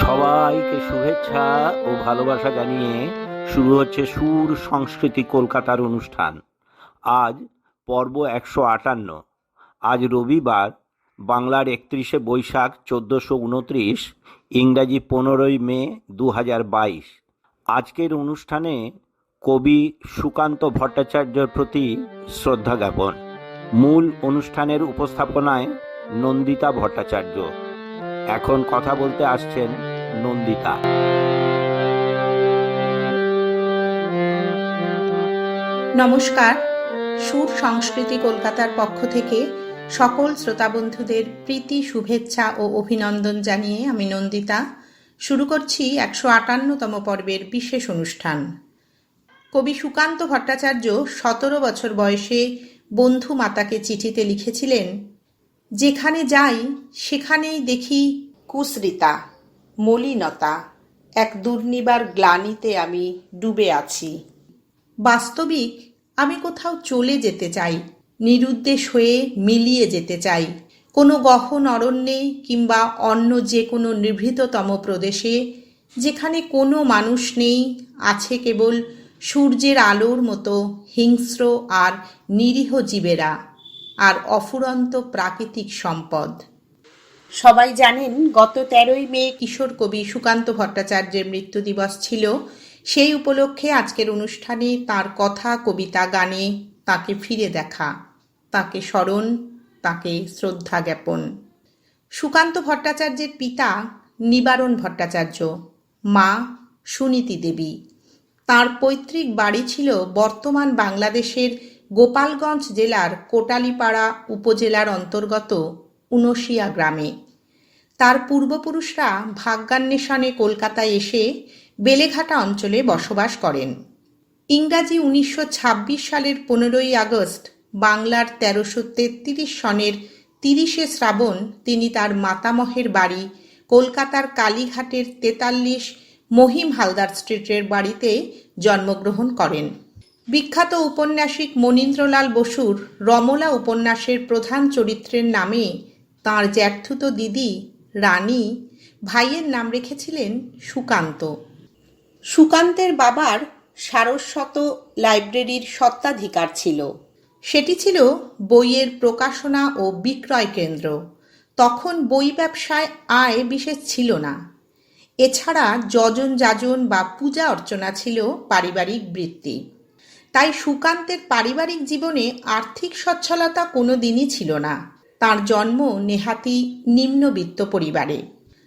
সবাইকে শুভেচ্ছা ও ভালোবাসা জানিয়ে শুরু হচ্ছে সুর সংস্কৃতি কলকাতার অনুষ্ঠান। আজ পর্ব ১৫৮। আজ রবিবার, বাংলার ৩১শে বৈশাখ ১৪২৯, ইংরাজি ১৫ই মে ২০২২। আজকের অনুষ্ঠানে কবি সুকান্ত ভট্টাচার্যের প্রতি শ্রদ্ধা জ্ঞাপন। মূল অনুষ্ঠানের উপস্থাপনায় নন্দিতা ভট্টাচার্য। এখন কথা বলতে আসছেন নন্দিতা। নমস্কার। সুর সংস্কৃতি কলকাতার পক্ষ থেকে সকল শ্রোতা বন্ধুদের প্রীতি, শুভেচ্ছা ও অভিনন্দন জানিয়ে আমি নন্দিতা শুরু করছি ১৫৮তম পর্বের বিশেষ অনুষ্ঠান। কবি সুকান্ত ভট্টাচার্য ১৭ বছর বয়সে বন্ধু মাতাকে চিঠিতে লিখেছিলেন, যেখানে যাই সেখানেই দেখি কুশ্রিতা, মলিনতা, এক দুর্নিবার গ্লানিতে আমি ডুবে আছি। বাস্তবিক আমি কোথাও চলে যেতে চাই, নিরুদ্দেশ হয়ে মিলিয়ে যেতে চাই, কোনো গহন অরণ্যে কিংবা অন্য যে কোনো নিভৃততম প্রদেশে, যেখানে কোনো মানুষ নেই, আছে কেবল সূর্যের আলোর মতো হিংস্র আর নিরীহ জীবেরা আর অফুরন্ত প্রাকৃতিক সম্পদ। সবাই জানেন, গত ১৩ই মে কিশোর কবি সুকান্ত ভট্টাচার্যের মৃত্যু দিবস ছিল। সেই উপলক্ষে আজকের অনুষ্ঠানে তার কথা, কবিতা, গানে তাকে ফিরে দেখা, তাকে স্মরণ, তাকে শ্রদ্ধা জ্ঞাপন। সুকান্ত ভট্টাচার্যের পিতা নিবারণ ভট্টাচার্য, মা সুনীতি দেবী। তার পৈতৃক বাড়ি ছিল বর্তমান বাংলাদেশের গোপালগঞ্জ জেলার কোটালীপাড়া উপজেলার অন্তর্গত উনশিয়া গ্রামে। তার পূর্বপুরুষরা ভাগ্যান্বেষণে কলকাতায় এসে বেলেঘাটা অঞ্চলে বসবাস করেন। ইংরাজি ১৯২৬ সালের ১৫ই আগস্ট বাংলার ১৩৩৩ সনের ৩০শে শ্রাবণ তিনি তার মাতামহের বাড়ি কলকাতার কালীঘাটের ৪৩ মহিম হালদার স্ট্রিটের বাড়িতে জন্মগ্রহণ করেন। বিখ্যাত ঔপন্যাসিক মনীন্দ্রলাল বসুর রমলা উপন্যাসের প্রধান চরিত্রের নামে তাঁর জ্যাঠতুতো দিদি রানী ভাইয়ের নাম রেখেছিলেন সুকান্ত। সুকান্তের বাবার সারস্বত লাইব্রেরির স্বত্বাধিকার ছিল। সেটি ছিল বইয়ের প্রকাশনা ও বিক্রয় কেন্দ্র। তখন বই ব্যবসায় আয় বিশেষ ছিল না। এছাড়া যজন যাজন বা পূজা অর্চনা ছিল পারিবারিক বৃত্তি। তাই সুকান্তের পারিবারিক জীবনে আর্থিক সচ্ছলতা কোনো দিনই ছিল না। তার জন্ম নেহাতি নিম্নবিত্ত পরিবারে।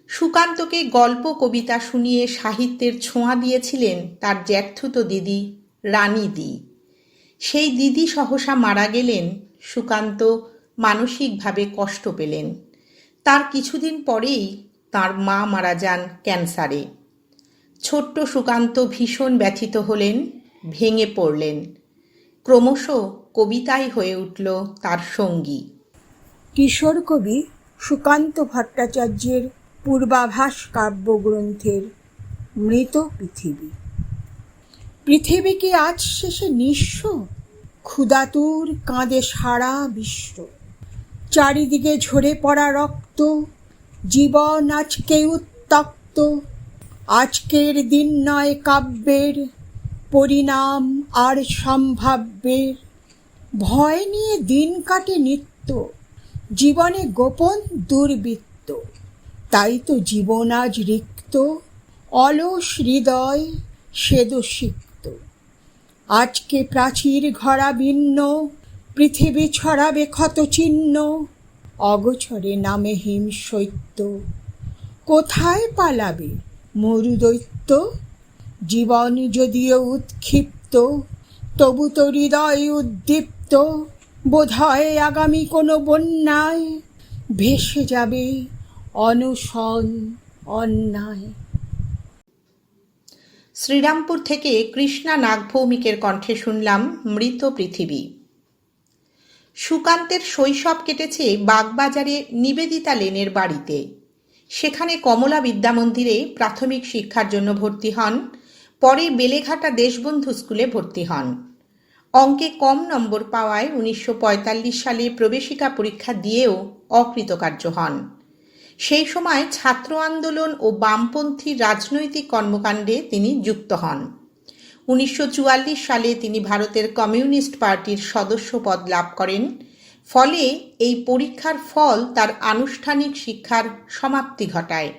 সুকান্তকে গল্প কবিতা শুনিয়ে সাহিত্যের ছোঁয়া দিয়েছিলেন তার জ্যাঠতুতো দিদি রানীদি। সেই দিদি সহসা মারা গেলেন। সুকান্ত মানসিকভাবে কষ্ট পেলেন। তার কিছুদিন পরেই তার মা মারা যান ক্যান্সারে। ছোট্ট সুকান্ত ভীষণ ব্যথিত হলেন, ভেঙে পড়লেন। ক্রমশ কবিতাই হয়ে উঠল তার সঙ্গী। কিশোর কবি সুকান্ত ভট্টাচার্যের পূর্বাভাস কাব্যগ্রন্থের মৃত পৃথিবী। পৃথিবী কি আজ শেষে নিঃস্ব? ক্ষুধাতুর কাঁদে সারা বিশ্ব। চারিদিকে ঝরে পড়া রক্ত, জীবন আজকে উত্তপ্ত। আজকের দিন নয় কাব্যের, পরিণাম আর সম্ভাব্যের। ভয় নিয়ে দিন কাটে নিত্য, জীবনে গোপন দুর্বৃত্ত। তাই তো জীবন আজ রিক্ত, অলস হৃদয় সেদসিক্ত। আজকে প্রাচীর ঘরা ভিন্ন, পৃথিবী ছড়াবে ক্ষত চিহ্ন। অগোচরে নামে হিমশৈত্য, কোথায় পালাবে মরুদৈত্য? জীবন যদিও উৎক্ষিপ্ত, তবু তো হৃদয় উদ্দীপ্ত। বোধহয় আগামী কোনো বন্যায় ভেসে যাবে অনশন অন্যায়। শ্রীরামপুর থেকে কৃষ্ণা নাগভৌমিকের কণ্ঠে শুনলাম মৃত পৃথিবী। সুকান্তের শৈশব কেটেছে বাগবাজারে নিবেদিতা লেনের বাড়িতে। সেখানে কমলা বিদ্যামন্দিরে প্রাথমিক শিক্ষার জন্য ভর্তি হন। পরে বেলেঘাটা দেশবন্ধু স্কুলে ভর্তি হন। অঙ্কে কম নম্বর পাওয়ায় ১৯৪৫ সালে প্রবেশিকা পরীক্ষা দিয়েও অকৃতকার্য হন। সেই সময় ছাত্র আন্দোলন ও বামপন্থী রাজনৈতিক কর্মকাণ্ডে তিনি যুক্ত হন। 1944 সালে তিনি ভারতের কমিউনিস্ট পার্টির সদস্য পদ লাভ করেন। ফলে এই পরীক্ষার ফল তার আনুষ্ঠানিক শিক্ষার সমাপ্তি ঘটায়।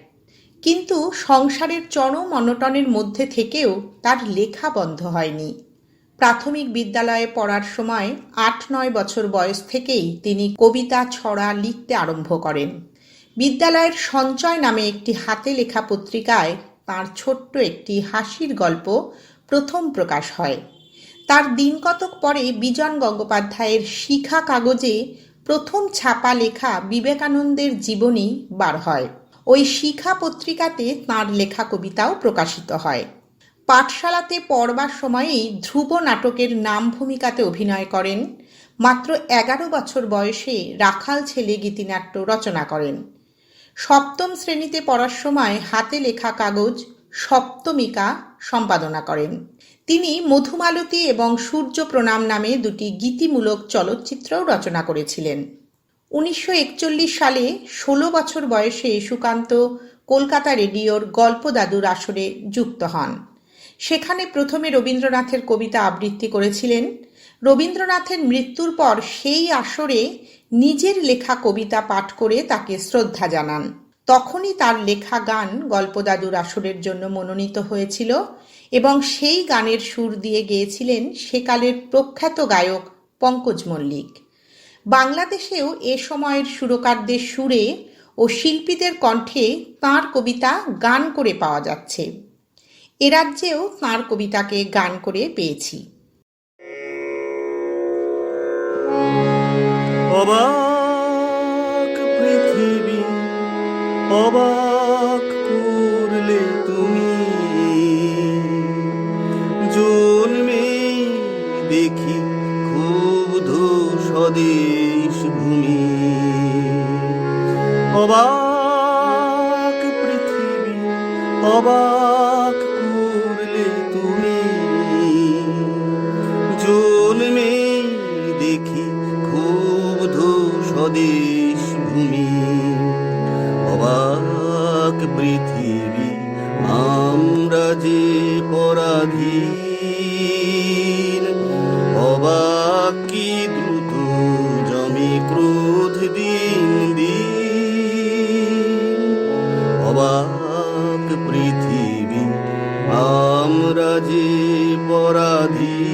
কিন্তু সংসারের চরম অনটনের মধ্যে থেকেও তার লেখা বন্ধ হয়নি। প্রাথমিক বিদ্যালয়ে পড়ার সময় 8-9 বছর বয়স থেকেই তিনি কবিতা, ছড়া লিখতে আরম্ভ করেন। বিদ্যালয়ের সঞ্চয় নামে একটি হাতে লেখা পত্রিকায় তাঁর ছোট্ট একটি হাসির গল্প প্রথম প্রকাশ হয়। তার দিনকতক পরে বিজন গঙ্গোপাধ্যায়ের শিখা কাগজে প্রথম ছাপা লেখা বিবেকানন্দের জীবনী বার হয়। ওই শিখা পত্রিকাতে তাঁর লেখা কবিতাও প্রকাশিত হয়। পাঠশালাতে পড়বার সময়েই ধ্রুব নাটকের নাম ভূমিকাতে অভিনয় করেন। মাত্র 11 বছর বয়সে রাখাল ছেলে গীতিনাট্য রচনা করেন। সপ্তম শ্রেণীতে পড়ার সময় হাতে লেখা কাগজ সপ্তমিকা সম্পাদনা করেন। তিনি মধুমালতী এবং সূর্য প্রণাম নামে দুটি গীতিমূলক চলচ্চিত্রও রচনা করেছিলেন। 1941 সালে 16 বছর বয়সে সুকান্ত কলকাতা রেডিওর গল্প দাদুর আসরে যুক্ত হন। সেখানে প্রথমে রবীন্দ্রনাথের কবিতা আবৃত্তি করেছিলেন। রবীন্দ্রনাথের মৃত্যুর পর সেই আসরে নিজের লেখা কবিতা পাঠ করে তাকে শ্রদ্ধা জানান। তখনই তার লেখা গান গল্প দাদুর আসরের জন্য মনোনীত হয়েছিল এবং সেই গানের সুর দিয়ে গেয়েছিলেন সেকালের প্রখ্যাত গায়ক পঙ্কজ মল্লিক। বাংলাদেশেও এ সময়ের সুরকারদের সুরে ও শিল্পীদের কণ্ঠে তাঁর কবিতা গান করে পাওয়া যাচ্ছে। এ রাজ্যেও তাঁর কবিতাকে গান করে পেয়েছি। অবাক পৃথিবী অবাক করলে তুমি, জন্মে দেখি ক্ষুব্ধ স্বদেশ ভূমি। অবাক পৃথিবী অবাক করলে তুমি, জন্মে দেখি ক্ষুব্ধ স্বদেশ ভূমি। অবাক পৃথিবী আমরা যে পরাধীন, অবাক কি দ্রুত জমে ক্রোধ দিন দিন। অবাক পৃথিবী আমরা যে পরাধীন,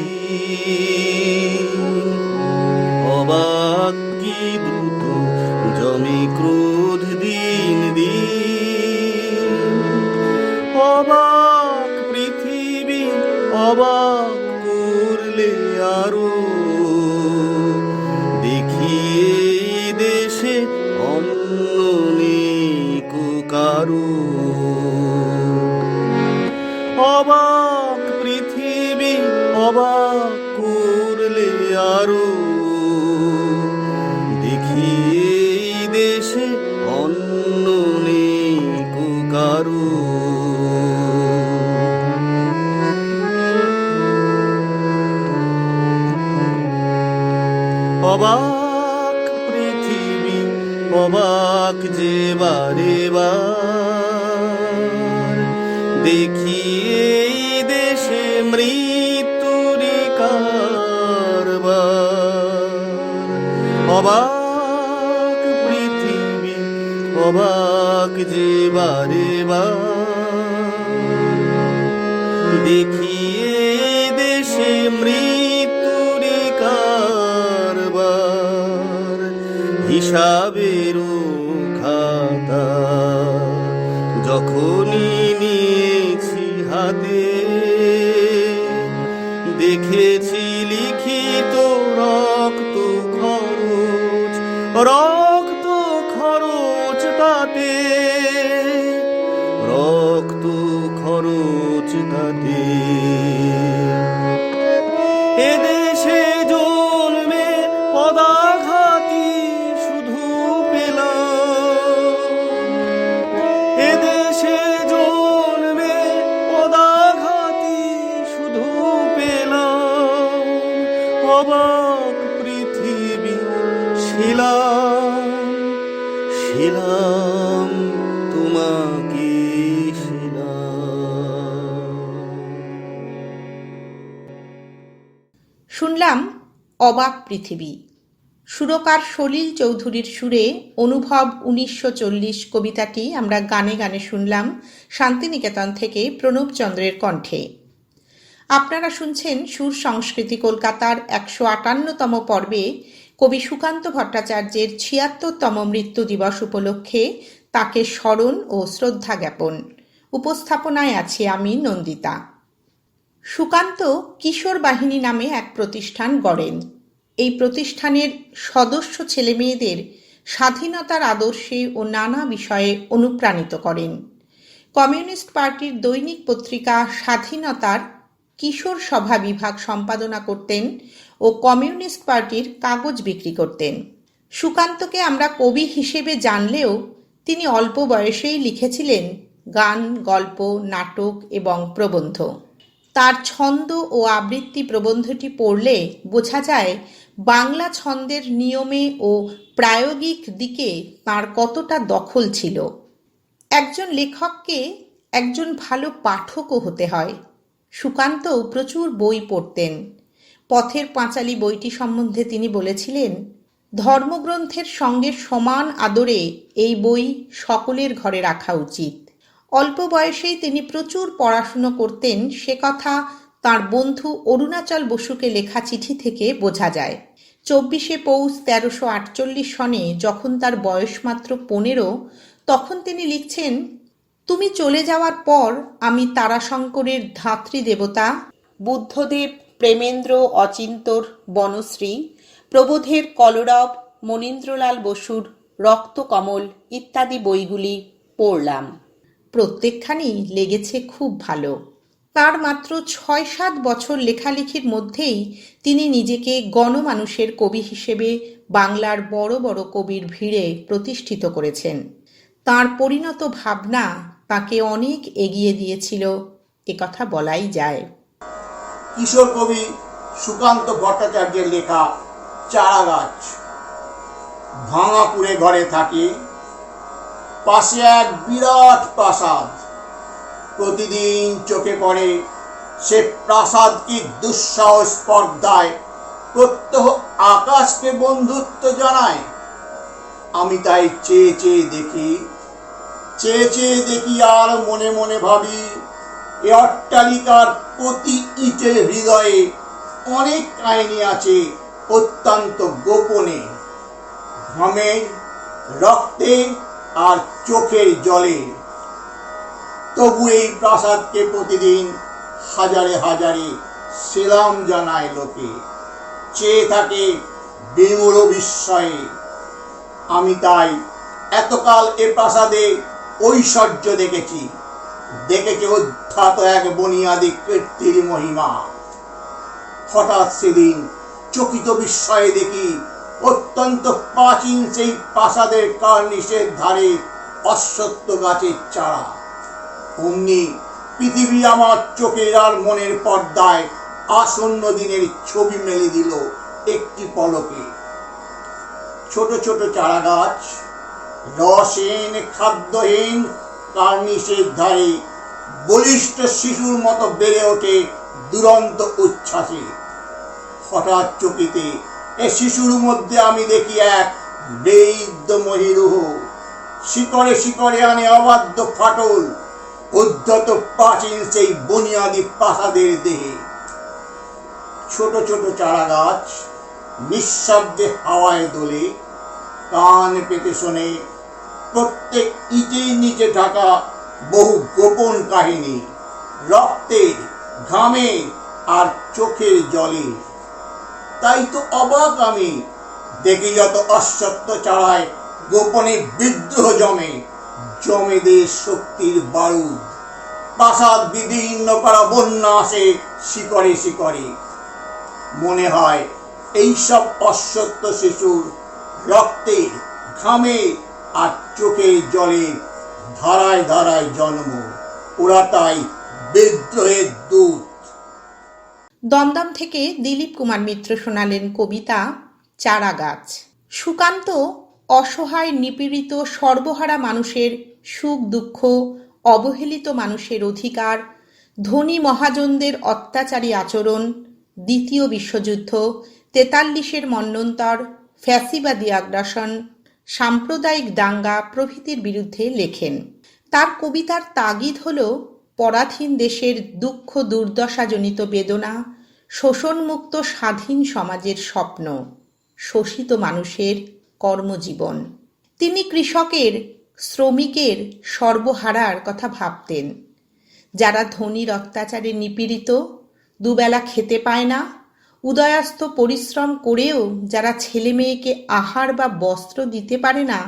অবাক কি দ্রুত জমে ক্রোধ দিন দিন। অবাক পৃথিবী অবাক করলে আরো, দেখি এই দেশে অন্য নেই কারো। অবাক পৃথিবী অবাক করলে আরো, দেখি এই দেশে অন্য নেই কারো। অবাক পৃথিবী অবাক যে বারে বার, দেখি এই দেশে মৃত্যুর কারবার। অবাক পৃথিবী অবাক যে বারে বার, দেখি এই দেশে মৃত্যুর কারবার। হিসাবেরও খাতা যখনই নিয়েছি হাতে, দেখেছি লিখিত রক্ত খরচ, রক্ত খরচ তাতে, রক্ত খরচ তাতে। এদেশে জন্মে পদাঘাতী শুধু পেলাম, এদেশে জন্মে পদাঘাতী শুধু পেলাম। অবাক পৃথিবী শিলা অবাক পৃথিবী। সুরকার সলিল চৌধুরীর সুরে অনুভব 1940 কবিতাটি আমরা গানে গানে শুনলাম শান্তিনিকেতন থেকে প্রণবচন্দ্রের কণ্ঠে। আপনারা শুনছেন সুর সংস্কৃতি কলকাতার 158তম পর্বে কবি সুকান্ত ভট্টাচার্যের 76তম মৃত্যু দিবস উপলক্ষে তাকে স্মরণ ও শ্রদ্ধা জ্ঞাপন। উপস্থাপনায় আছি আমি নন্দিতা। সুকান্ত কিশোর বাহিনী নামে এক প্রতিষ্ঠান গড়েন। এই প্রতিষ্ঠানের সদস্য ছেলেমেয়েদের স্বাধীনতার আদর্শে ও নানা বিষয়ে অনুপ্রাণিত করেন। কমিউনিস্ট পার্টির দৈনিক পত্রিকা স্বাধীনতার কিশোর সভা বিভাগ সম্পাদনা করতেন ও কমিউনিস্ট পার্টির কাগজ বিক্রি করতেন। সুকান্তকে আমরা কবি হিসেবে জানলেও তিনি অল্প বয়সেই লিখেছিলেন গান, গল্প, নাটক এবং প্রবন্ধ। তার ছন্দ ও আবৃত্তি প্রবন্ধটি পড়লে বোঝা যায় বাংলা ছন্দের নিয়মে ও প্রায়োগিক দিকে তার কতটা দখল ছিল। একজন লেখককে একজন ভালো পাঠকও হতে হয়। সুকান্ত প্রচুর বই পড়তেন। পথের পাঁচালী বইটি সম্বন্ধে তিনি বলেছিলেন, ধর্মগ্রন্থের সঙ্গে সমান আদরে এই বই সকলের ঘরে রাখা উচিত। অল্প বয়সেই তিনি প্রচুর পড়াশুনো করতেন, সে কথা তাঁর বন্ধু অরুণাচল বসুকে লেখা চিঠি থেকে বোঝা যায়। 24শে পৌষ 1348 সনে যখন তার বয়স মাত্র 15, তখন তিনি লিখছেন, তুমি চলে যাওয়ার পর আমি তারাশঙ্করের ধাত্রী দেবতা, বুদ্ধদেব প্রেমেন্দ্র অচিন্তর বনশ্রী, প্রবোধের কলরব, মনীন্দ্রলাল বসুর রক্তকমল ইত্যাদি বইগুলি পড়লাম। প্রত্যেকখানি লেগেছে খুব ভালো। তার মাত্র 6-7 বছর লেখালেখির মধ্যেই তিনি নিজেকে গণমানুষের কবি হিসেবে বাংলার বড় বড় কবির ভিড়ে প্রতিষ্ঠিত করেছেন। তাঁর পরিণত ভাবনা তাকে অনেক এগিয়ে দিয়েছিল, একথা বলাই যায়। কিশোর কবি সুকান্ত ভট্টাচার্যের লেখা চারাগাছ। ভাঙা কুড়ে ঘরে থাকি, পাশে এক বিরাট প্রাসাদ। প্রতিদিন চোখে পড়ে সে প্রাসাদ কি দুঃসাহস স্পর্ধায় প্রত্যহ আকাশকে বন্ধুত্ব জানায়। আমি তাই চেয়ে চেয়ে দেখি আর মনে মনে ভাবি, এ অট্টালিকার প্রতি ইটের হৃদয়ে অনেক কাহিনী আছে অত্যন্ত গোপনে, ঘামে, রক্তে আর চোখের জলে। তবু এই প্রাসাদকে প্রতিদিন হাজারে হাজারে সেলাম জানায় লোকে, চেয়ে থাকে বিমূঢ় বিস্ময়ে। আমি তাই এতকাল এ প্রাসাদে ঐশ্বর্য দেখেছি অধ্যাত এক বুনিয়াদি কীর্তির মহিমা। হঠাৎ সেদিন চকিত বিস্ময়ে দেখি অত্যন্ত প্রাচীন সেই প্রাসাদের কার্নিশের ধারে অশ্বত্থ গাছের চারা। অমনি পৃথিবী আমার চোখের আর মনের পর্দায় আসন্ন দিনের ছবি মেলে দিল একটি পলকে। ছোট ছোট চারা গাছ, রসহীন খাদ্যহীন কার্নিশের ধারে বলিষ্ঠ শিশুর মতো বেড়ে ওঠে দুরন্ত উচ্ছ্বাসে। হঠাৎ চকিতে এ শিশুর মধ্যে আমি দেখি এক বৃদ্ধ মহিরুহ, শিকড়ে শিকড়ে আনে অবাধ্য ফাটল উদ্ধত প্রাচীন সেই বুনিয়াদি প্রাসাদের দেহে। ছোট ছোট চারা গাছ নিঃশব্দে হাওয়ায় দোলে, কান পেতে শোনে প্রত্যেক ইটের নিচে ঢাকা বহু গোপন কাহিনী, রক্তের, ঘামে আর চোখের জলে। তাই তো অবাক আমি, দেখি যত অশ্বত্থ চারায় গোপনে বিদ্রোহ জমে দেশ শক্তির বারুদ। প্রাসাদ বিদীর্ণ করা বন্যা আসে শিকড়ে শিকড়ে। মনে হয় এইসব অশ্বত্থ শিশুর রক্তের, ঘামে আর চোখের জলে ধারায় ধারায় জন্ম। ওরা তাই বিদ্রোহের দূত। দমদম থেকে দিলীপ কুমার মিত্র শোনালেন কবিতা চারাগাছ। সুকান্ত অসহায়, নিপীড়িত, সর্বহারা মানুষের সুখ দুঃখ, অবহেলিত মানুষের অধিকার, ধনী মহাজনদের অত্যাচারী আচরণ, দ্বিতীয় বিশ্বযুদ্ধ, 43-এর মন্বন্তর, ফ্যাসিবাদী আগ্রাসন, সাম্প্রদায়িক দাঙ্গা প্রভৃতির বিরুদ্ধে লেখেন। তার কবিতার তাগিদ হল পরাধীন দেশের দুঃখ দুর্দশাজনিত বেদনা, শোষণমুক্ত স্বাধীন সমাজের স্বপ্ন, শোষিত মানুষের কর্মজীবন। তিনি কৃষকের, শ্রমিকের সর্বহারার কথা ভাবতেন, যারা ধনীর অত্যাচারে নিপীড়িত, দুবেলা খেতে পায় না, উদয়াস্ত পরিশ্রম করেও যারা ছেলে মেয়েকে আহার বা বস্ত্র দিতে পারে না,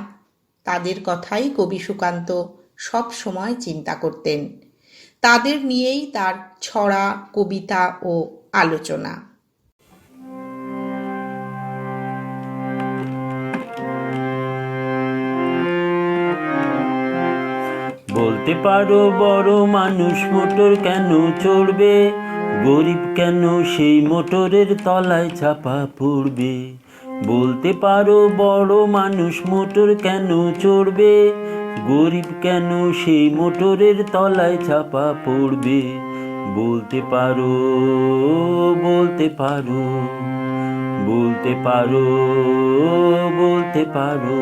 তাদের কথাই কবি সুকান্ত সব সময় চিন্তা করতেন। তাদের নিয়েই তার ছড়া, কবিতা ও আলোচনা। বলতে পারো বড় মানুষ মোটর কেন চড়বে, গরিব কেন সেই মোটরের তলায় চাপা পড়বে। বলতে পারো বড় মানুষ মোটর কেন চড়বে, গরিব কেন সেই মোটরের তলায় চাপা পড়বে। বলতে পারো, বলতে পারো, বলতে পারো, বলতে পারো।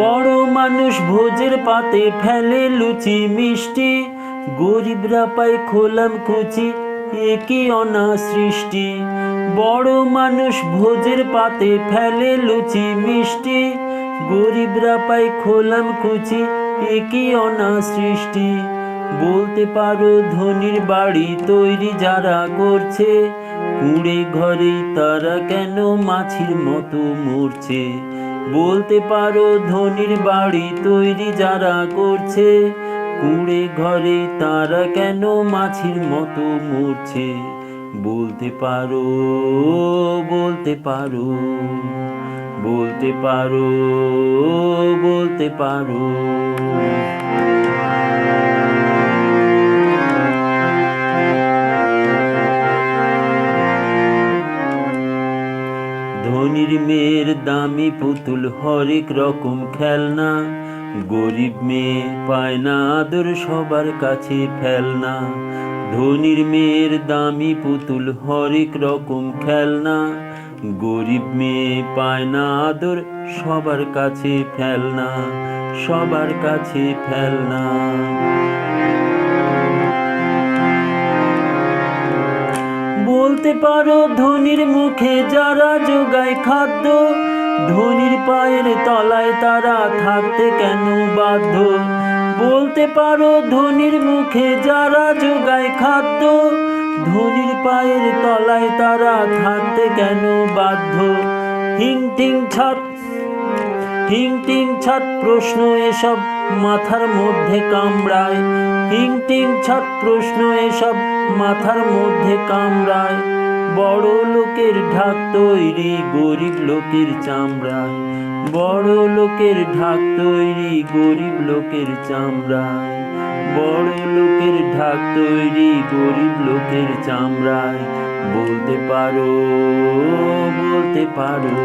বড় মানুষ ভোজের পাতে ফেলে লুচি মিষ্টি, গরিবরা পায় খোলাম কুচি, একই অনাসৃষ্টি। বড় মানুষ ভোজের পাতে ফেলে লুচি মিষ্টি, গরিবরা পায় খোলাম কুচি, একই অনাসৃষ্টি। বলতে পারো ধনীর বাড়ি তৈরি যারা করছে, কুঁড়ে ঘরেই তারা কেন মাছির মতো মরছে। বলতে পারো ধনীর বাড়ি তৈরি যারা করছে, কুঁড়ে ঘরে তারা কেন মাছির মতো মরছে। বলতে পারো, বলতে পারো, বলতে পারো, বলতে পারো। ধনীর মেয়ের দামি পুতুল হরেক রকম খেলনা, গরিব মেয়ে পায় না আদর সবার কাছে ফেলনা। ধনীর মেয়ের দামি পুতুল হরেক রকম খেলনা, গরিব মেয়ে পায় না আদর সবার কাছে ফেলনা, সবার কাছে ফেলনা। বলতে পারো ধনীর মুখে যারা যোগায় খাদ্য, ধনীর পায়ের তলায় তারা থাকতে কেন বাধ্য। বলতে পারো ধনীর মুখে যারা যোগায় খাদ্য, ধনীর পায়ের তলায় তারা থাকতে কেন বাধ্য। হিং টিং ছাত, হিং টিং ছাত প্রশ্ন এসব মাথার মধ্যে কামড়ায়, হিং টিং ছাত প্রশ্ন এসব মাথার মধ্যে কামড়ায়। বড় লোকের ঢাক তৈরি গরিব লোকের চামড়ায়, বড় লোকের ঢাক তৈরি গরিব লোকের চামড়ায়, বড় লোকের ঢাক তৈরি গরিব লোকের চামড়ায়। বলতে পারো, বলতে পারো,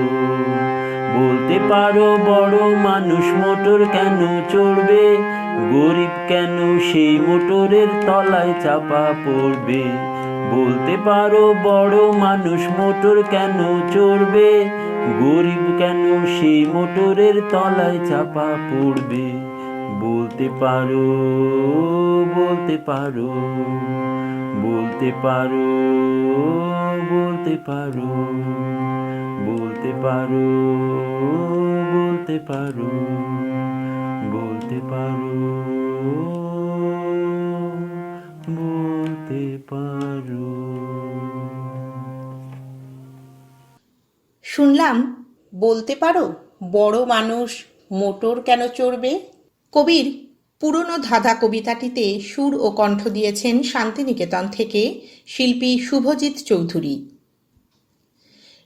বলতে পারো বড় মানুষ মোটর কেন চড়বে, গরিব কেন সেই মোটরের তলায় চাপা পড়বে। বলতে পারো বড় মানুষ মোটর কেন চড়বে, গরিব কেন সেই মোটরের তলায় চাপা পড়বে। বলতে পারো, বলতে পারো, বলতে পারো, বলতে পারো, বলতে পারো, বলতে পারো, বলতে পারো, বলতে পারো। শুনলাম বলতে পারো বড় মানুষ মোটর কেন চড়বে। কবির পুরনো ধাঁধা কবিতাটিতে সুর ও কণ্ঠ দিয়েছেন শান্তিনিকেতন থেকে শিল্পী শুভজিৎ চৌধুরী।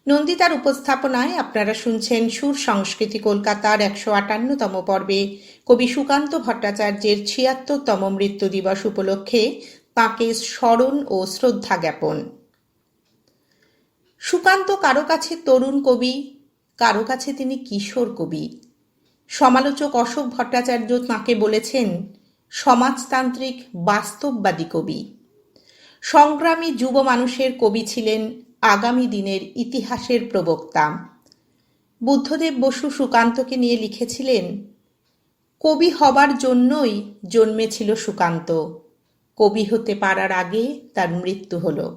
নন্দিতার উপস্থাপনায় আপনারা শুনছেন সুর সংস্কৃতি কলকাতার 158তম পর্বে কবি সুকান্ত ভট্টাচার্যের 76তম মৃত্যু দিবস উপলক্ষে তাঁকে স্মরণ ও শ্রদ্ধা জ্ঞাপন। সুকান্ত কারো কাছে তরুণ কবি, কারো কাছে তিনি কিশোর কবি। সমালোচক অশোক ভট্টাচার্য তাঁকে বলেছেন সমাজতান্ত্রিক বাস্তববাদী কবি। সংগ্রামী যুব মানুষের কবি ছিলেন আগামী দিনের ইতিহাসের প্রবক্তা। বুদ্ধদেব বসু সুকান্তকে নিয়ে লিখেছিলেন, কবি হবার জন্যই জন্মেছিল সুকান্ত, কবি হতে পারার আগে তার মৃত্যু হলো।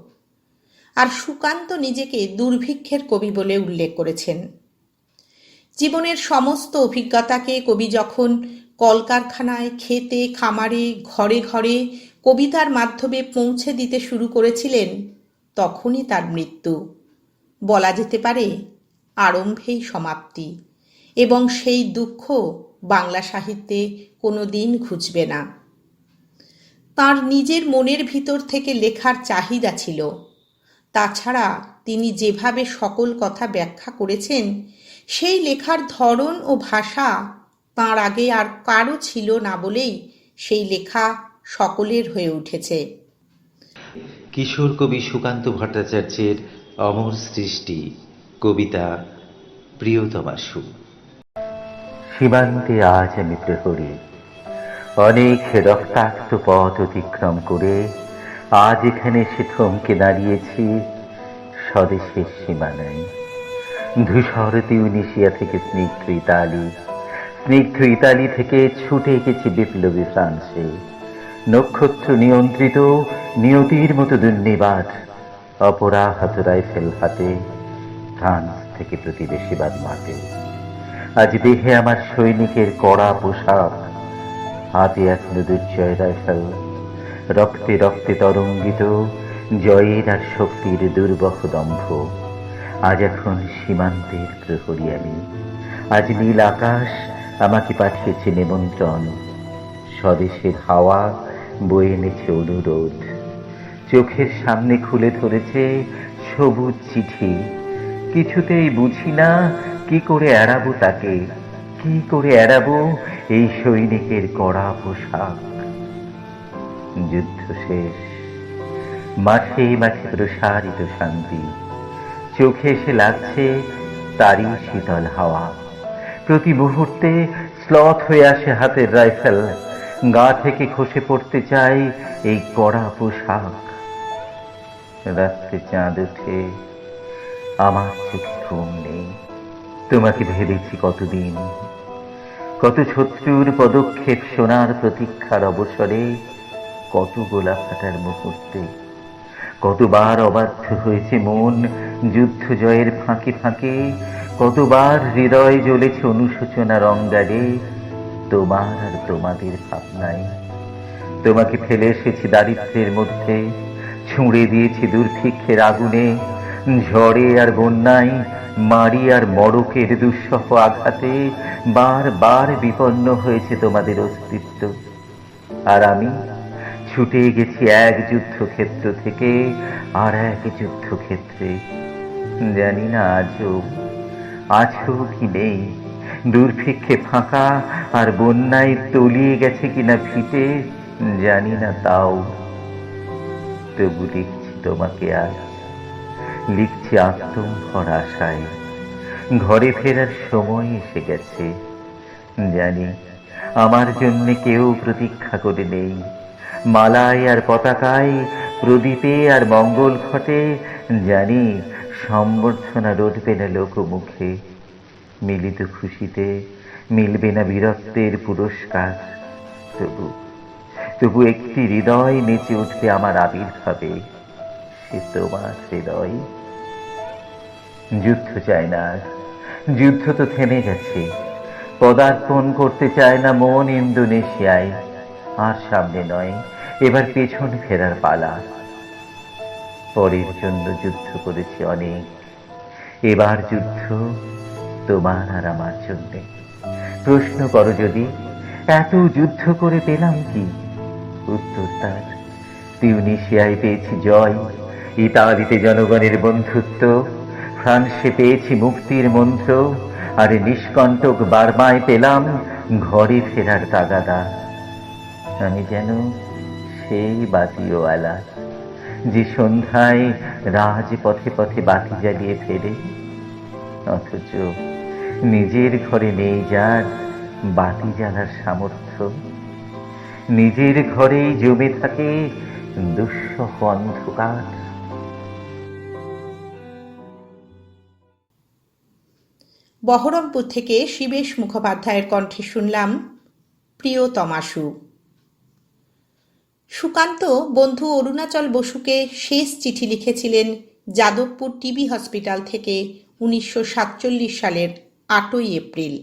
আর সুকান্ত নিজেকে দুর্ভিক্ষের কবি বলে উল্লেখ করেছেন। জীবনের সমস্ত অভিজ্ঞতাকে কবি যখন কলকারখানায়, খেতে, খামারে, ঘরে ঘরে কবিতার মাধ্যমে পৌঁছে দিতে শুরু করেছিলেন, তখনই তার মৃত্যু। বলা যেতে পারে আরম্ভেই সমাপ্তি, এবং সেই দুঃখ বাংলা সাহিত্যে কোনো দিন ঘুচবে না। তাঁর নিজের মনের ভিতর থেকে লেখার চাহিদা ছিল। তাছাড়া তিনি যেভাবে সকল কথা ব্যাখ্যা করেছেন, সেই লেখার ধরন ও ভাষা তাঁর আগে আর কারো ছিল না বলেই সেই লেখা সকলের হয়ে উঠেছে। কিশোর কবি সুকান্ত ভট্টাচার্যের অমর সৃষ্টি কবিতা প্রিয়তমা সু। সীমান্তে আজ আমি প্রহরী, অনেক রক্তাক্ত পথ অতিক্রম করে আজ এখানে এসে থমকে দাঁড়িয়েছি স্বদেশের সীমানায়। ধূসর তিউনিসিয়া থেকে স্নিগ্ধ ইতালি থেকে ছুটে গেছি বিপ্লবী ফ্রান্সে। নক্ষত্র নিয়ন্ত্রিত নিয়তির মতো দুর্নিবার অপরাহত রাইফেল হাতে ফ্রান্স থেকে প্রতিবেশীবাদ মাঠে। আজ দেহে আমার সৈনিকের কড়া পোশাক, হাতে এখনো দুর্জয় রাইফেল, রক্তে রক্তে তরঙ্গিত জয়ের আর শক্তির দুর্বহ দম্ভ। আজ এখন সীমান্তের প্রহরী আমি। আজ নীল আকাশ আমাকে পাঠিয়েছে নিমন্ত্রণ, স্বদেশের হাওয়া বয়ে এনেছে অনুরোধ। চোখের সামনে খুলে ধরেছে সবুজ চিঠি, কিছুতেই বুঝি না কি করে এড়াবো তাকে, কি করে এড়াবো এই সৈনিকের কড়া পোশাক। যুদ্ধ শেষ, মাঠে মাঠে প্রসারিত শান্তি, চোখে এসে লাগছে তারই শীতল হাওয়া। প্রতি মুহূর্তে স্লথ হয়ে আসে হাতের রাইফেল, গা থেকে খসে পড়তে চাই এই কড়া পোশাক। রাত্রে চাঁদ ওঠে, আমার চোখে ঘুম নেই। তোমাকে ভেবেছি কতদিন, কত শত্রুর পদক্ষেপ শোনার প্রতীক্ষার অবসরে, কত গোলা ফাটার মুহূর্তে, কতবার অবাধ্য হয়েছে মন যুদ্ধ জয়ের ফাঁকে ফাঁকে, কতবার হৃদয় জ্বলেছে অনুশোচনার অঙ্গারে তোমার আর তোমাদের ভাবনায়। তোমাকে ফেলে এসেছি দারিদ্র্যের মধ্যে, ছুঁড়ে দিয়েছি দুর্ভিক্ষের আগুনে, ঝড়ে আর বন্যায়, মারি আর মড়কের দুঃসহ আঘাতে বারবার বিপন্ন হয়েছে তোমাদের অস্তিত্ব। আর আমি ছুটে গেছি এক যুদ্ধক্ষেত্র থেকে আর এক যুদ্ধক্ষেত্রে। জানি না আজও আছো কি নেই, দুর্ভিক্ষে ফাঁকা আর বন্যায় তলিয়ে গেছে কিনা ভিটে, জানি না তাও। তবু লিখছি তোমাকে আজ, লিখছি আত্মম্ভর আশায়। ঘরে ফেরার সময় এসে গেছে, জানি আমার জন্য কেউ প্রতীক্ষা করে নেই। মালায় আর পতাকায়, প্রদীপে আর মঙ্গল ঘটে, জানি সম্বর্ধনা রটবে না লোকমুখে। মিলিত খুশিতে মিলবে না বীরত্বের পুরস্কার, তবু একটি হৃদয় নেচে উঠবে আমার আবির্ভাবে, সে তোমার হৃদয়। যুদ্ধ চায় না আর, যুদ্ধ তো থেমে গেছে। পদার্পণ করতে চায় না মন ইন্দোনেশিয়ায়। আর সামনে নয়, এবার পেছন ফেরার পালা। পরের জন্য যুদ্ধ করেছি অনেক, এবার যুদ্ধ তোমার আর আমার জন্য। প্রশ্ন করো যদি, এত যুদ্ধ করে পেলাম কি? উত্তর তার, তিউনিসিয়ায় পেয়েছি জয়, ইতালিতে জনগণের বন্ধুত্ব, ফ্রান্সে পেয়েছি মুক্তির মন্ত্র, আর নিষ্কণ্টক বার্মায় পেলাম ঘরে ফেরার তাগাদা। আমি যেন সেই বাতিওয়ালা, যে সন্ধ্যায় রাজপথে পথে বাতি জ্বালিয়ে ফেরে, অথচ নিজের ঘরে নেই যার বাতি জ্বালার সামর্থ্য। নিজের ঘরেই জমে থাকে দুঃসহ অন্ধকার। বহরমপুর থেকে শিবেশ মুখোপাধ্যায়ের কণ্ঠে শুনলাম প্রিয় তমাশু। সুকান্ত বন্ধু অরুণাচল বসুকে শেষ চিঠি লিখেছিলেন যাদবপুর টিবি হসপিটাল থেকে 1947 সালের 8ই এপ্রিল।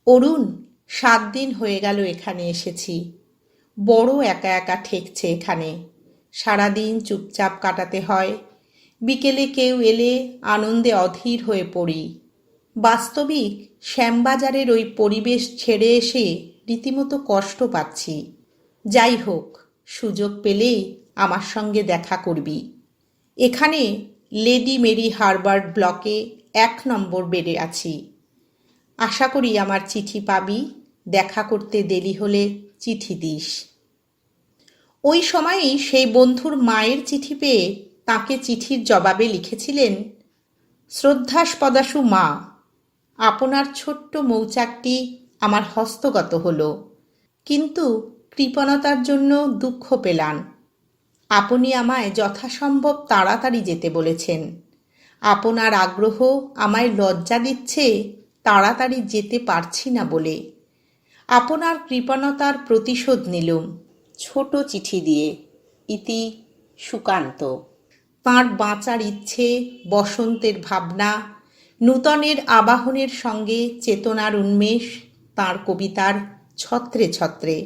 অরুণ, 7 দিন হয়ে গেল এখানে এসেছি। বড় একা একা ঠেকছে এখানে। সারাদিন চুপচাপ কাটাতে হয়। বিকেলে কেউ এলে আনন্দে অধীর হয়ে পড়ি। বাস্তবিক শ্যামবাজারের ওই পরিবেশ ছেড়ে এসে রীতিমতো কষ্ট পাচ্ছি। যাই হোক, সুযোগ পেলেই আমার সঙ্গে দেখা করবি। এখানে লেডি মেরি হারবার্ট ব্লকে 1 নম্বর বেডে আছি। আশা করি আমার চিঠি পাবি। দেখা করতে দেরি হলে চিঠি দিস। ওই সময়ই সেই বন্ধুর মায়ের চিঠি পেয়ে তাকে চিঠির জবাবে লিখেছিলেন, শ্রদ্ধাস্পদাসু মা, আপনার ছোট্ট মৌচাকটি আমার হস্তগত হল, কিন্তু কৃপণতার জন্য দুঃখ পেলাম। আপনি আমায় যথাসম্ভব তাড়াতাড়ি যেতে বলেছেন। আপনার আগ্রহ আমায় লজ্জা দিচ্ছে তাড়াতাড়ি যেতে পারছি না বলে। আপনার কৃপণতার প্রতিশোধ নিলুম ছোট চিঠি দিয়ে। ইতি সুকান্ত। তাঁর বাঁচার ইচ্ছে, বসন্তের ভাবনা, নূতনের আবাহনের সঙ্গে চেতনার উন্মেষ তাঁর কবিতার ছত্রে ছত্রে।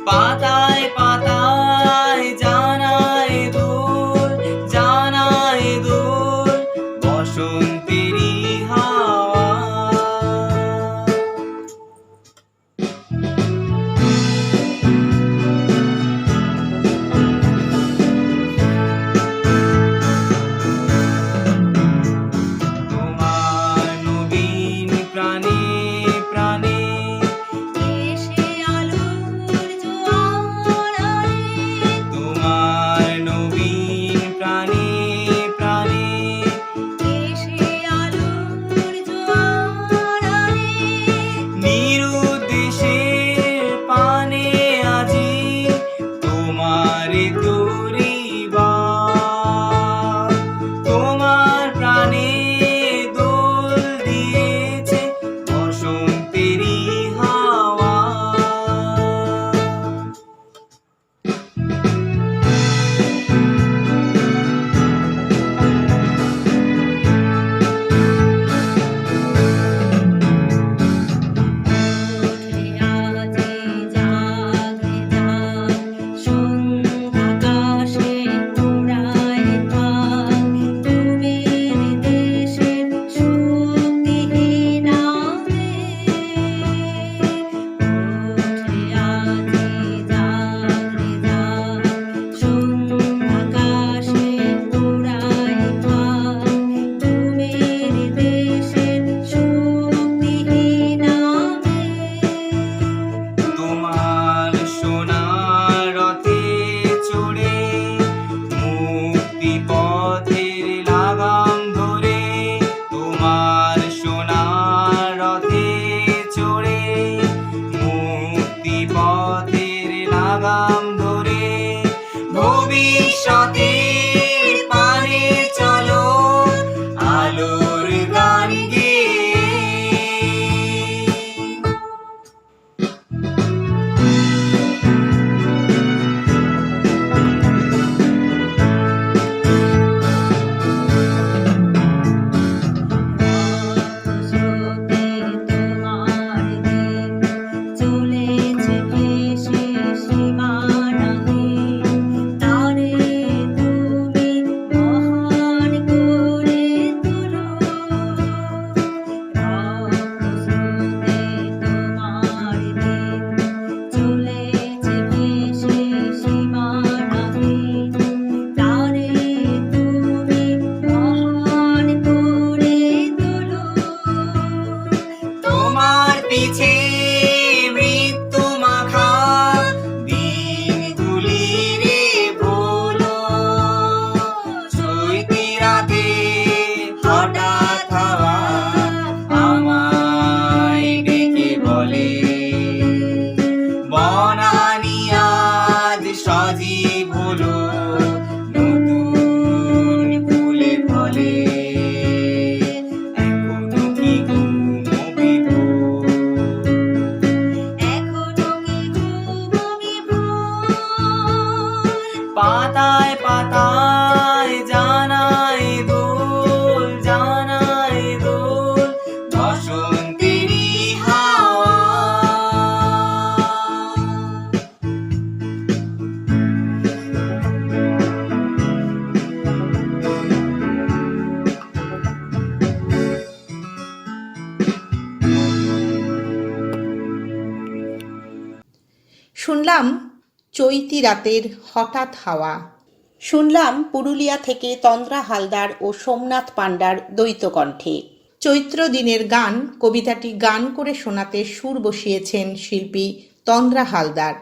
পাতায় পাতায় জানায় দোল শুনলাম চৈতি রাতের হঠাৎ হাওয়া। শুনলাম পুরুলিয়া থেকে তন্দ্রা হালদার ও সোমনাথ পাণ্ডার দ্বৈত কণ্ঠে। চৈত্র দিনের গান কবিতাটি গান করে শোনাতে সুর বসিয়েছেন শিল্পী তন্দ্রা হালদার।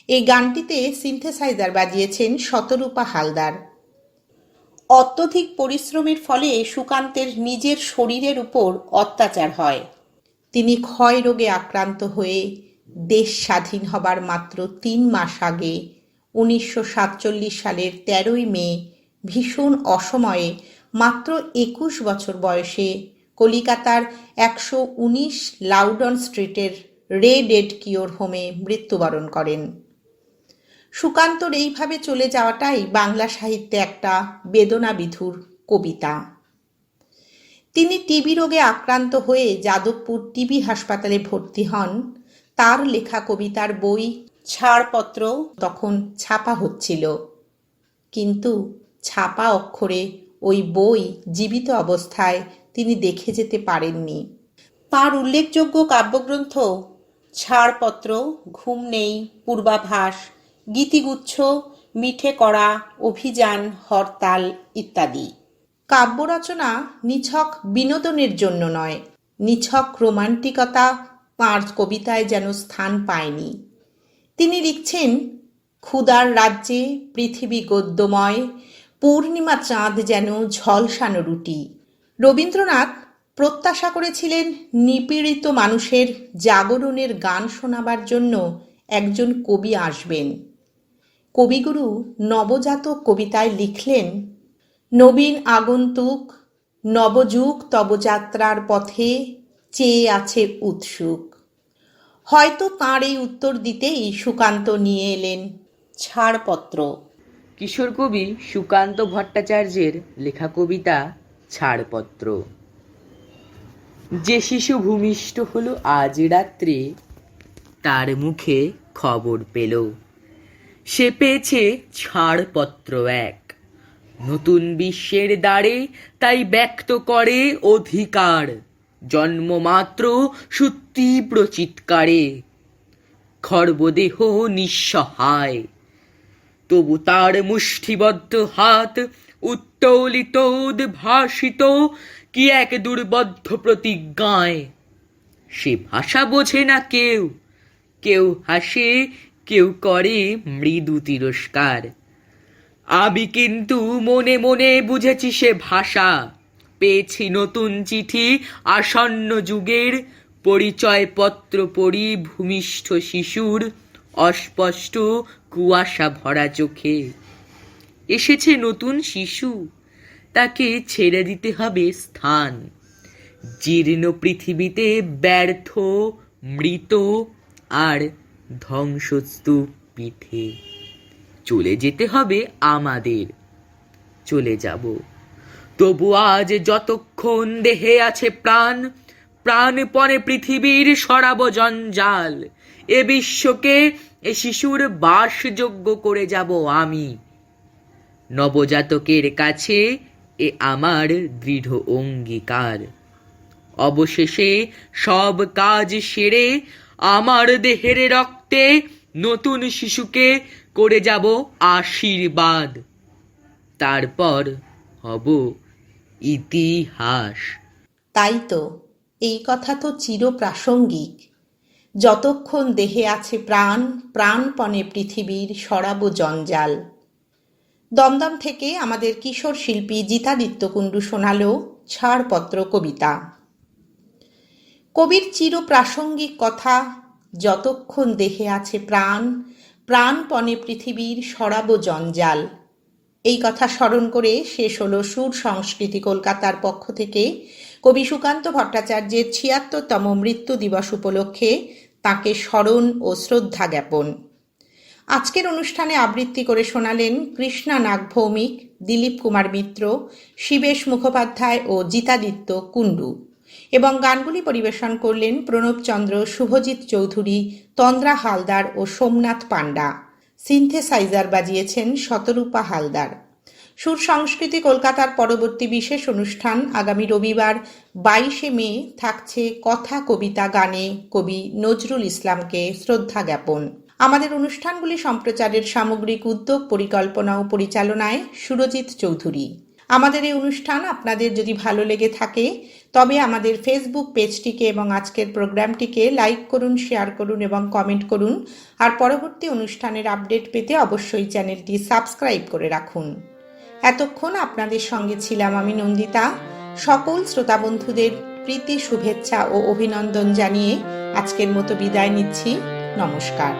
এই গানটিতে সিনথেসাইজার বাজিয়েছেন শতরূপা হালদার। অত্যধিক পরিশ্রমের ফলে সুকান্তের নিজের শরীরের উপর অত্যাচার হয়। তিনি ক্ষয় রোগে আক্রান্ত হয়ে দেশ স্বাধীন হবার মাত্র ৩ মাস আগে ১৯৪৭ সালের ১৩ই মে ভীষণ অসময়ে মাত্র ২১ বছর বয়সে কলিকাতার ১১৯ লাউডন স্ট্রিটের রে ডেড কিওর হোমে মৃত্যুবরণ করেন। সুকান্তর এইভাবে চলে যাওয়াটাই বাংলা সাহিত্যে একটা বেদনাবিধুর কবিতা। তিনি টিবি রোগে আক্রান্ত হয়ে যাদবপুর টিবি হাসপাতালে ভর্তি হন। তার লেখা কবিতার বই ছাড়পত্র তখন ছাপা হচ্ছিল, কিন্তু ছাপা অক্ষরে ওই বই জীবিত অবস্থায় তিনি দেখে যেতে পারেননি। তার উল্লেখযোগ্য কাব্যগ্রন্থ ছাড়পত্র, ঘুম নেই, পূর্বাভাস, গীতিগুচ্ছ, মিঠে করা, অভিযান, হরতাল ইত্যাদি। কাব্য রচনা নিছক বিনোদনের জন্য নয়, নিছক রোমান্টিকতা তাঁর কবিতায় যেন স্থান পায়নি। তিনি লিখছেন, ক্ষুধার রাজ্যে পৃথিবী গদ্যময়, পূর্ণিমা চাঁদ যেন ঝলসানো রুটি। রবীন্দ্রনাথ প্রত্যাশা করেছিলেন নিপীড়িত মানুষের জাগরণের গান শোনাবার জন্য একজন কবি আসবেন। কবিগুরু নবজাতক কবিতায় লিখলেন, নবীন আগন্তুক নবযুগ তব যাত্রার পথে চেয়ে আছে উৎসুক। হয়তো তাঁর এই উত্তর দিতেই সুকান্ত নিয়ে এলেন ছাড়পত্র। কিশোর কবি সুকান্ত ভট্টাচার্যের লেখা কবিতা ছাড়পত্র। যে শিশু ভূমিষ্ঠ হলো আজ রাত্রে, তার মুখে খবর পেল সে পেয়েছে ছাড়পত্র এক। নতুন বিশ্বের দ্বারে তাই ব্যক্ত করে অধিকার, জন্মমাত্র সুতীব্র চিৎকারে। খর্বদেহ নিঃসহায়, তবু তার মুষ্টিবদ্ধ হাত উত্তোলিত উদ্ভাসিত কি এক দুর্বদ্ধ প্রতিজ্ঞায়। সে ভাষা বোঝে না কেউ, কেউ হাসে, কেউ করে মৃদু তিরস্কার। আমি কিন্তু মনে মনে বুঝেছি সে ভাষা, পেয়েছি নতুন চিঠি আসন্ন যুগের, পরিচয়পত্র পড়ি ভূমিষ্ঠ শিশুর অস্পষ্ট কুয়াশা ভরা চোখে। এসেছে নতুন শিশু, তাকে ছেড়ে দিতে হবে স্থান। জীর্ণ পৃথিবীতে ব্যর্থ, মৃত আর ধ্বংসস্তূপ পিঠে। চলে যেতে হবে আমাদের, চলে যাব। তবু আজ যতক্ষণ দেহে আছে প্রাণ, প্রাণপণে পৃথিবীর সরাব জঞ্জাল। এ বিশ্বকে এ শিশুর বাসযোগ্য করে যাব আমি। নবজাতকের কাছে এ আমার দৃঢ় অঙ্গীকার। অবশেষে সব কাজ সেরে আমার দেহের রক্তে নতুন শিশুকে করে যাব আশীর্বাদ। তারপর হব ইতিহাস। তাই তো, এই কথা তো চিরপ্রাসঙ্গিক। যতক্ষণ দেহে আছে প্রাণ, প্রাণপণে পৃথিবীর সরাবো জঞ্জাল। দমদম থেকে আমাদের কিশোর শিল্পী জিতাদিত্য কুণ্ডু শোনালো ছাড়পত্র কবিতা। কবির চিরপ্রাসঙ্গিক কথা, যতক্ষণ দেহে আছে প্রাণ, প্রাণপণে পৃথিবীর সরাবো জঞ্জাল। এই কথা স্মরণ করে শেষ হলো সুর সংস্কৃতি কলকাতার পক্ষ থেকে কবি সুকান্ত ভট্টাচার্যের ৭৬তম মৃত্যু দিবস উপলক্ষে তাঁকে স্মরণ ও শ্রদ্ধা জ্ঞাপন। আজকের অনুষ্ঠানে আবৃত্তি করে শোনালেন কৃষ্ণা নাগ ভৌমিক, দিলীপ কুমার মিত্র, শিবেশ মুখোপাধ্যায় ও জিতাদিত্য কুণ্ডু, এবং গানগুলি পরিবেশন করলেন প্রণবচন্দ্র, শুভজিৎ চৌধুরী, তন্দ্রা হালদার ও সোমনাথ পাণ্ডা। সিনথেসাইজার বাজিয়েছেন শতরূপা হালদার। সুর সংস্কৃতি কলকাতার পরবর্তী বিশেষ অনুষ্ঠান আগামী রবিবার ২২শে মে থাকছে কথা কবিতা গানে কবি নজরুল ইসলামকে শ্রদ্ধা জ্ঞাপন। আমাদের অনুষ্ঠানগুলি সম্প্রচারের সামগ্রিক উদ্যোগ, পরিকল্পনা ও পরিচালনায় সুরজিৎ চৌধুরী। আমাদের এই অনুষ্ঠান আপনাদের যদি ভালো লেগে থাকে তবে আমাদের ফেসবুক পেজটিকে এবং আজকের প্রোগ্রামটিকে লাইক করুন, শেয়ার করুন এবং কমেন্ট করুন। আর পরবর্তী অনুষ্ঠানের আপডেট পেতে অবশ্যই চ্যানেলটি সাবস্ক্রাইব করে রাখুন। এতক্ষণ আপনাদের সঙ্গে ছিলাম আমি নন্দিতা। সকল শ্রোতা বন্ধুদের প্রীতি, শুভেচ্ছা ও অভিনন্দন জানিয়ে আজকের মতো বিদায় নিচ্ছি। নমস্কার।